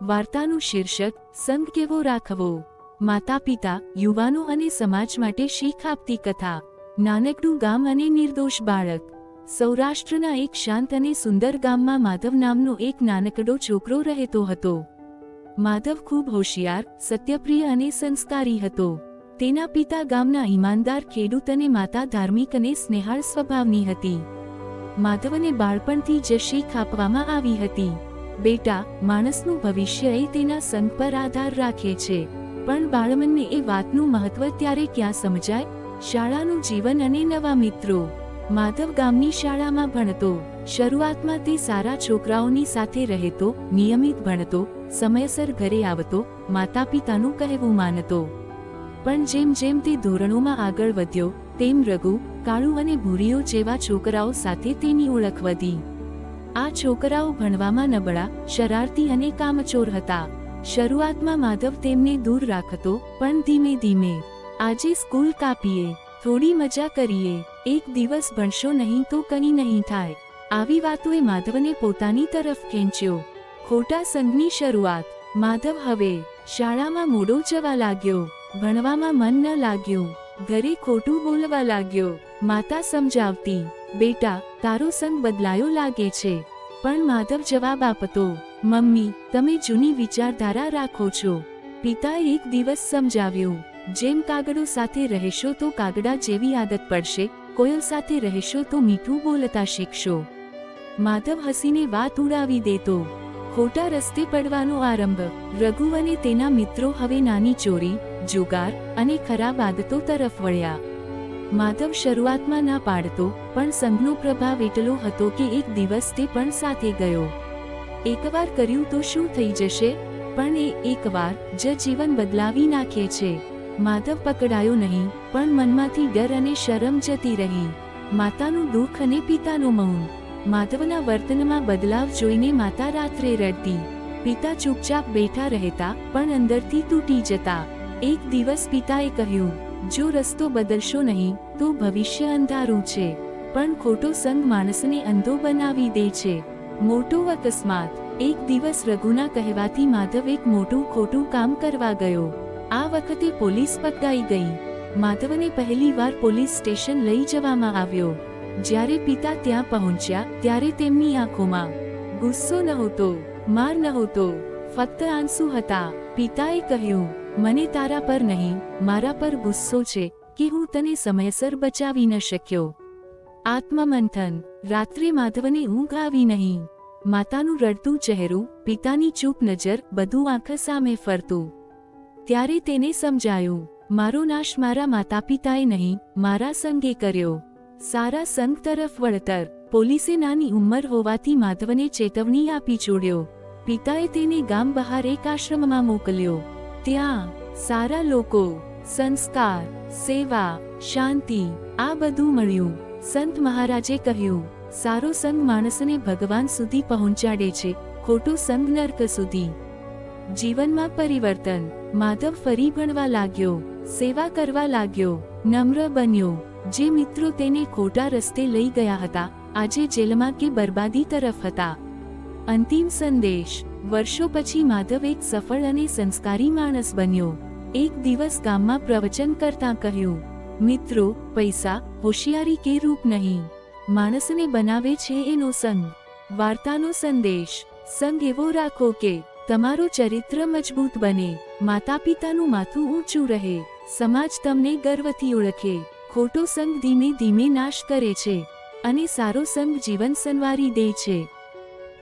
વાર્તાનું શીર્ષક સંગ કેવો રાખવો. માતા પિતા, યુવાનો અને સમાજ માટે શીખ આપતી કથા. નાનકડું ગામ અને નિર્દોષ બાળક. સૌરાષ્ટ્રના એક શાંત અને સુંદર ગામમાં માધવ નામનો એક નાનકડો છોકરો રહેતો હતો. માધવ ખૂબ હોશિયાર, સત્યપ્રિય અને સંસ્કારી હતો. તેના પિતા ગામના ઈમાનદાર ખેડૂત અને માતા ધાર્મિક અને સ્નેહાળ સ્વભાવની હતી. માધવને બાળપણથી જ શીખ આપવામાં આવી હતી. બેટા, માણસનું ભવિષ્ય એ તેના સંગ પર આધાર રાખે છે. પણ બાળમનને એ વાતનું મહત્વ ત્યારે ક્યાં સમજાય? શાળાનું જીવન અને નવા મિત્રો. માધવ ગામની શાળામાં ભણતો. શરૂઆતમાં તે સારા છોકરાઓની સાથે રહેતો, નિયમિત ભણતો, સમયસર ઘરે આવતો, માતા પિતાનું કહેવું માનતો. પણ જેમ જેમ તે ધોરણોમાં આગળ વધ્યો, તેમ રઘુ, કાળુ અને ભૂરીઓ જેવા છોકરાઓ સાથે તેની ઓળખ વધી. આ છોકરાઓ ભણવામાં નબળા, શરારતી અને કામચોર હતા. શરૂઆતમાં માધવ તેમને દૂર રાખતો, પણ ધીમે ધીમે. આજે સ્કૂલ કાપીએ, થોડી મજા કરીએ, એક દિવસ ભણશો નહીં તો કંઈ નહીં થાય. આવી વાતોએ માધવને પોતાની તરફ ખેંચ્યો. ખોટા સંગની શરૂઆત. માધવ હવે શાળામાં મોડો જવા લાગ્યો. ભણવામાં મન ન લાગ્યું. ઘરે ખોટું બોલવા લાગ્યો. માતા સમજાવતી, બેટા, તારો સંગ બદલાયો લાગે છે. પણ માધવ જવાબ આપતો, મમ્મી, તમે જૂની વિચારધારા રાખો છો. પિતાએ એક દિવસ સમજાવ્યું, જેમ કાગડો સાથે રહેશો તો કાગડા જેવી આદત પડશે, કોયલ સાથે રહેશો તો મીઠું બોલતા શીખશો. માધવ હસીને વાત ઉડાવી દેતો. ખોટા રસ્તે પડવાનો આરંભ. રઘુ અને તેના મિત્રો હવે નાની ચોરી, જુગાર અને ખરાબ આદતો તરફ વળ્યા. માધવ શરૂઆતમાં ના પાડતો, પણ સંઘનો પ્રભાવ એટલો હતો કે એક દિવસ તે પણ સાથે ગયો. એકવાર કર્યું તો શું થઈ જશે? પણ એ એકવાર જ જીવન બદલાવી નાખે છે. માધવ પકડાયો નહીં, પણ મનમાંથી ડર અને શરમ જતી રહી. માતાનું દુઃખ અને પિતાનું મૌન. માધવના વર્તનમાં બદલાવ જોઈને માતા રાત્રે રડતી. પિતા ચૂપચાપ બેઠા રહેતા, પણ અંદરથી તૂટી જતા. એક દિવસ પિતાએ કહ્યું, જો રસ્તો બદલશો નહીં તો ભવિષ્ય અંધારું છે. પણ ખોટો સંગ માણસને અંધો બનાવી દે છે. મોટો અકસ્માત. એક દિવસ રઘુના કહેવાથી માધવ એક મોટું ખોટું કામ કરવા ગયો. આ વખતે પોલીસ પકડાઈ ગઈ. માધવને પહેલી વાર પોલીસ સ્ટેશન લઈ જવામાં આવ્યો. જ્યારે પિતા ત્યાં પહોંચ્યા, ત્યારે તેમની આંખોમાં ગુસ્સો નહોતો, માર નહોતો, ફક્ત આંસુ હતા. પિતાએ કહ્યું, મને તારા પર નહીં, મારા પર ગુસ્સો છે કે હું તને સમયસર બચાવી ન શક્યો. આત્મમંથન. રાત્રે માધવને ઊંઘ આવી નહીં. માતાનું રડતું ચહેરું, પિતાની ચૂપ નજર, બધું આંખ સામે ફરતું. ત્યારે તેને સમજાયું, મારો નાશ મારા માતા પિતાએ નહીં, મારા સંગે કર્યો. સારા સંગ તરફ વળતર. પોલીસે નાની ઉંમર હોવાથી માધવને ચેતવણી આપી છોડ્યો. પિતાએ તેને ગામ બહાર એક આશ્રમમાં મોકલ્યો. ત્યાં સારા લોકો, સંસ્કાર, સેવા, શાંતિ, આ બધું મળ્યું. સંત મહારાજે કહ્યું, સારો સંગ માણસને ભગવાન સુધી પહોંચાડે છે, ખોટો સંગ નર્ક સુધી. જીવનમાં પરિવર્તન. માધવ ફરી ભણવા લાગ્યો, સેવા કરવા લાગ્યો, નમ્ર બન્યો. જે મિત્રો તેને ખોટા રસ્તે લઈ ગયા હતા, આજે જેલમાં કે બરબાદી તરફ હતા. અંતિમ સંદેશ. વર્ષો પછી માધવ એક સફળ અને સંસ્કારી માણસ બન્યો. એક દિવસ ગામમાં પ્રવચન કરતાં કહ્યું, મિત્રો, પૈસા, હોશિયારી કે રૂપ નહીં, માણસને બનાવે છે એનો સંગ. વાર્તાનો સંદેશ. સંગ એવો રાખો કે તમારો ચરિત્ર મજબૂત બને, માતા પિતાનું માથું ઊંચું રહે, સમાજ તમને ગર્વથી ઓળખે. ખોટો સંગ ધીમે ધીમે નાશ કરે છે, અને સારો સંગ જીવન સંવારી દે છે.